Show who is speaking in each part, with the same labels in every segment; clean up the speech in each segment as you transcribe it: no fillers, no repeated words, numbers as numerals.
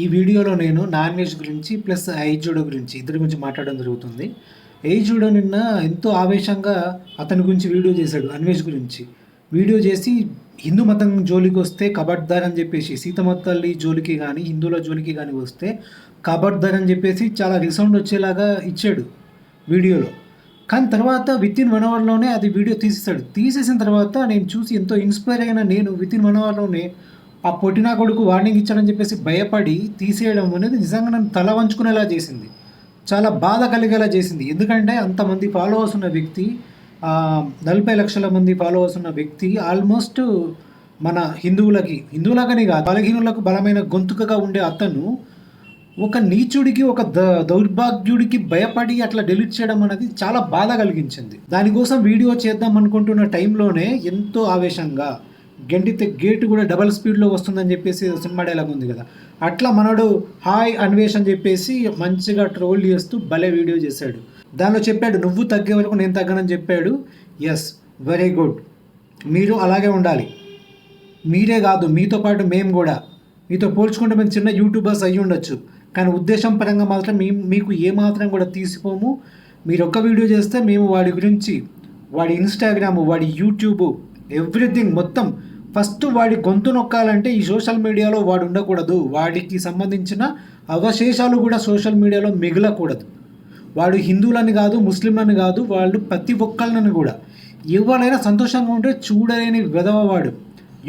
Speaker 1: ఈ వీడియోలో నేను నాన్ వెజ్ గురించి ప్లస్ ఏజ్ జూడో గురించి ఇద్దరి గురించి మాట్లాడడం జరుగుతుంది. ఏజ్ జూడో నిన్న ఎంతో ఆవేశంగా అతని గురించి వీడియో చేశాడు అన్వేష్ గురించి. వీడియో చేసి హిందూ మతం జోలికి వస్తే కబడ్దార్ అని చెప్పేసి సీతమ్మ తల్లి జోలికి కానీ హిందువుల జోలికి కానీ వస్తే కబడ్దార్ అని చెప్పేసి చాలా రిసౌండ్ వచ్చేలాగా ఇచ్చాడు వీడియోలో. కానీ తర్వాత వితిన్ 1 అవర్లోనే అది వీడియో తీసేశాడు. తీసేసిన తర్వాత నేను చూసి ఎంతో ఇన్స్పైర్ అయిన నేను వితిన్ 1 అవర్లోనే ఆ పొట్టినా కొడుకు వార్నింగ్ ఇచ్చాడని చెప్పేసి భయపడి తీసేయడం అనేది నిజంగా నన్ను తల వంచుకునేలా చేసింది. చాలా బాధ కలిగేలా చేసింది. ఎందుకంటే అంతమంది ఫాలోవర్స్ ఉన్న వ్యక్తి, 40 లక్షల మంది ఫాలోవర్స్ ఉన్న వ్యక్తి ఆల్మోస్ట్ మన హిందువులకని కాదు బలహీనులకు బలమైన గొంతుకగా ఉండే అతను ఒక నీచుడికి ఒక దౌర్భాగ్యుడికి భయపడి అట్లా డిలీట్ చేయడం అనేది చాలా బాధ కలిగించింది. దానికోసం వీడియో చేద్దాం అనుకుంటున్న టైంలోనే ఎంతో ఆవేశంగా గెంటితే గేటు కూడా డబల్ స్పీడ్లో వస్తుందని చెప్పేసి సినిమా డైలాగ్ ఉంది కదా, అట్లా మనడు హాయ్ అన్వేష్ అని చెప్పేసి మంచిగా ట్రోల్ చేస్తూ భలే వీడియో చేశాడు. దానిలో చెప్పాడు నువ్వు తగ్గే వరకు నేను తగ్గనని చెప్పాడు. ఎస్, వెరీ గుడ్, మీరు అలాగే ఉండాలి. మీరే కాదు, మీతో పాటు మేము కూడా. మీతో పోల్చుకుంటే మేము చిన్న యూట్యూబర్స్ అయ్యి ఉండొచ్చు, కానీ ఉద్దేశం పరంగా మాత్రం మీకు ఏమాత్రం కూడా తీసిపోము. మీరు ఒక్క వీడియో చేస్తే మేము వాడి గురించి, వాడి ఇన్స్టాగ్రాము, వాడి యూట్యూబ్, ఎవ్రీథింగ్ మొత్తం ఫస్ట్ వాడి గొంతు నొక్కాలంటే ఈ సోషల్ మీడియాలో వాడు ఉండకూడదు. వాడికి సంబంధించిన అవశేషాలు కూడా సోషల్ మీడియాలో మిగలకూడదు. వాడు హిందువులని కాదు, ముస్లింలని కాదు, వాళ్ళు ప్రతి ఒక్కళ్ళని కూడా ఎవరైనా సంతోషంగా ఉంటే చూడలేని వెదవవాడు.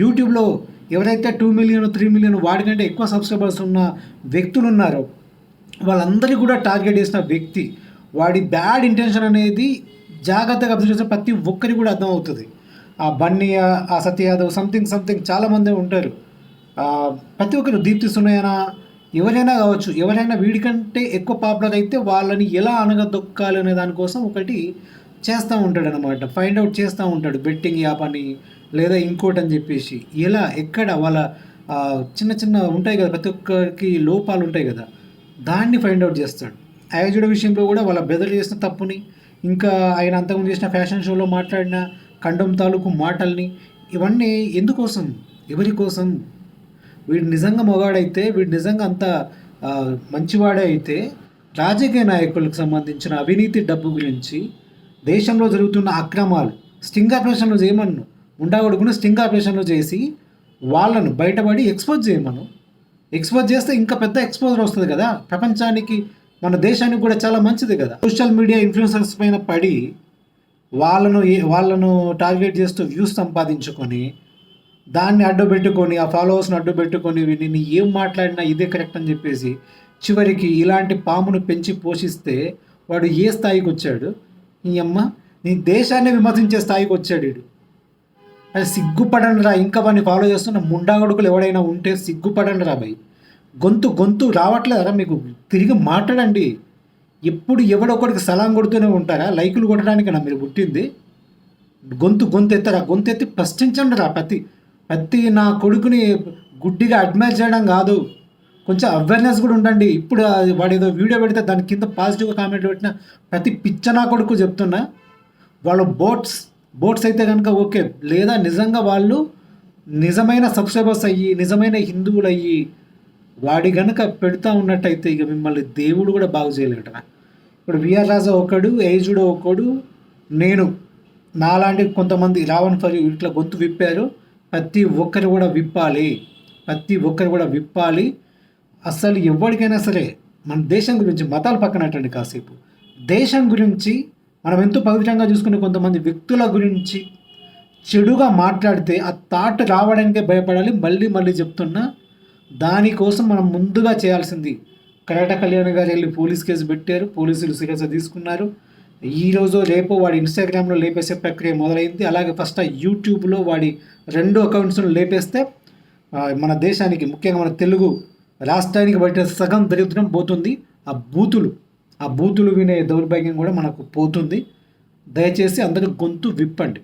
Speaker 1: యూట్యూబ్లో ఎవరైతే 2 మిలియన్ 3 మిలియన్ వాడికంటే ఎక్కువ సబ్స్క్రైబర్స్ ఉన్న వ్యక్తులు ఉన్నారో వాళ్ళందరికీ కూడా టార్గెట్ చేసిన వ్యక్తి. వాడి బ్యాడ్ ఇంటెన్షన్ అనేది జాగ్రత్తగా అబ్జర్వ్ చేస్తే ప్రతి ఒక్కరికి కూడా అర్థమవుతుంది. ఆ బన్నీ, ఆ సత్య యాదవ్, సంథింగ్ చాలామంది ఉంటారు. ప్రతి ఒక్కరు దీప్తి సునయన ఎవరైనా కావచ్చు, ఎవరైనా వీడికంటే ఎక్కువ పాపులర్ అయితే వాళ్ళని ఎలా అనగదొక్కాలి అనే దానికోసం ఒకటి చేస్తూ ఉంటాడు అనమాట. ఫైండ్ అవుట్ చేస్తూ ఉంటాడు, బెట్టింగ్ యాప్ అని లేదా ఇంకోటి అని చెప్పేసి. ఎలా ఎక్కడ వాళ్ళ చిన్న ఉంటాయి కదా, ప్రతి ఒక్కరికి లోపాలు ఉంటాయి కదా, దాన్ని ఫైండ్ అవుట్ చేస్తాడు. యాజుడ విషయంలో కూడా వాళ్ళ బ్రదర్ చేసిన తప్పుని, ఇంకా ఆయన అంతకుముందు చేసిన ఫ్యాషన్ షోలో మాట్లాడిన ఖండం తాలూకు మాటల్ని, ఇవన్నీ ఎందుకోసం, ఎవరి కోసం? వీడు నిజంగా మొగాడైతే, వీడు నిజంగా అంత మంచివాడే అయితే రాజకీయ నాయకులకు సంబంధించిన అవినీతి డబ్బు గురించి, దేశంలో జరుగుతున్న అక్రమాలు, స్టింగ్ ఆపరేషన్లు చేయమను, ఉండగొడుకుని స్టింగ్ ఆపరేషన్లు చేసి వాళ్ళను బయటపడి ఎక్స్పోజ్ చేయమను. ఎక్స్పోజ్ చేస్తే ఇంకా పెద్ద ఎక్స్పోజర్ వస్తుంది కదా ప్రపంచానికి, మన దేశానికి కూడా చాలా మంచిది కదా. సోషల్ మీడియా ఇన్ఫ్లుయెన్సర్స్ పైన పడి వాళ్ళను టార్గెట్ చేస్తూ వ్యూస్ సంపాదించుకొని దాన్ని అడ్డుపెట్టుకొని, ఆ ఫాలోవర్స్ని అడ్డుపెట్టుకొని నేను ఏం మాట్లాడినా ఇదే కరెక్ట్ అని చెప్పేసి చివరికి ఇలాంటి పామును పెంచి పోషిస్తే వాడు ఏ స్థాయికి వచ్చాడు? ఈ అమ్మ నీ దేశాన్ని విమర్శించే స్థాయికి వచ్చాడు వీడు. అది సిగ్గుపడండి రా. ఇంకా వాడిని ఫాలో చేస్తున్న ముండాగొడుకులు ఎవడైనా ఉంటే సిగ్గుపడండి రా భయ్. గొంతు రావట్లేదా మీకు? తిరిగి మాట్లాడండి. ఎప్పుడు ఎవడొక్కడికి సలాం కొడుతూనే ఉంటారా? లైకులు కొట్టడానికైనా మీరు పుట్టింది? గొంతు ఎత్తరా? గొంతు ఎత్తి ప్రశ్నించండి రా. ప్రతి నా కొడుకుని గుడ్డిగా అడ్మైర్ చేయడం కాదు, కొంచెం అవేర్నెస్ కూడా ఉండండి. ఇప్పుడు వాడు ఏదో వీడియో పెడితే దాని కింద పాజిటివ్గా కామెంట్ పెట్టిన ప్రతి పిచ్చ నా కొడుకు చెప్తున్నా, వాళ్ళు బోట్స్ అయితే కనుక ఓకే, లేదా నిజంగా వాళ్ళు నిజమైన సబ్స్క్రైబర్స్ అయ్యి, నిజమైన హిందువులు అయ్యి వాడి కనుక పెడతా ఉన్నట్టయితే ఇక మిమ్మల్ని దేవుడు కూడా బాగు చేయలేటరా. ఇప్పుడు విఆర్ రాజా ఒకడు, ఏజుడో ఒకడు, నేను నాలాంటి కొంతమంది రావణ్ ఫర్ ఇట్లా గొంతు విప్పారు. ప్రతి ఒక్కరు కూడా విప్పాలి. అసలు ఎవరికైనా సరే మన దేశం గురించి, మతాలు పక్కనట్టండి కాసేపు, దేశం గురించి మనం ఎంతో పవిత్రంగా చూసుకునే కొంతమంది వ్యక్తుల గురించి చెడుగా మాట్లాడితే ఆ థాట్ రావడానికే భయపడాలి. మళ్ళీ చెప్తున్నా, దానికోసం మనం ముందుగా చేయాల్సింది, కరాట కళ్యాణ్ గారు వెళ్ళి పోలీస్ కేసు పెట్టారు, పోలీసులు సీరియస్గా తీసుకున్నారు. ఈరోజు రేపు వాడి ఇన్స్టాగ్రామ్లో లేపేసే ప్రక్రియ మొదలైంది. అలాగే ఫస్ట్ యూట్యూబ్లో వాడి 2 అకౌంట్స్ను లేపేస్తే మన దేశానికి, ముఖ్యంగా మన తెలుగు రాష్ట్రానికి బయట సగం దరిద్రం పోతుంది. ఆ బూతులు వినే దౌర్భాగ్యం కూడా మనకు పోతుంది. దయచేసి అందరూ గొంతు విప్పండి.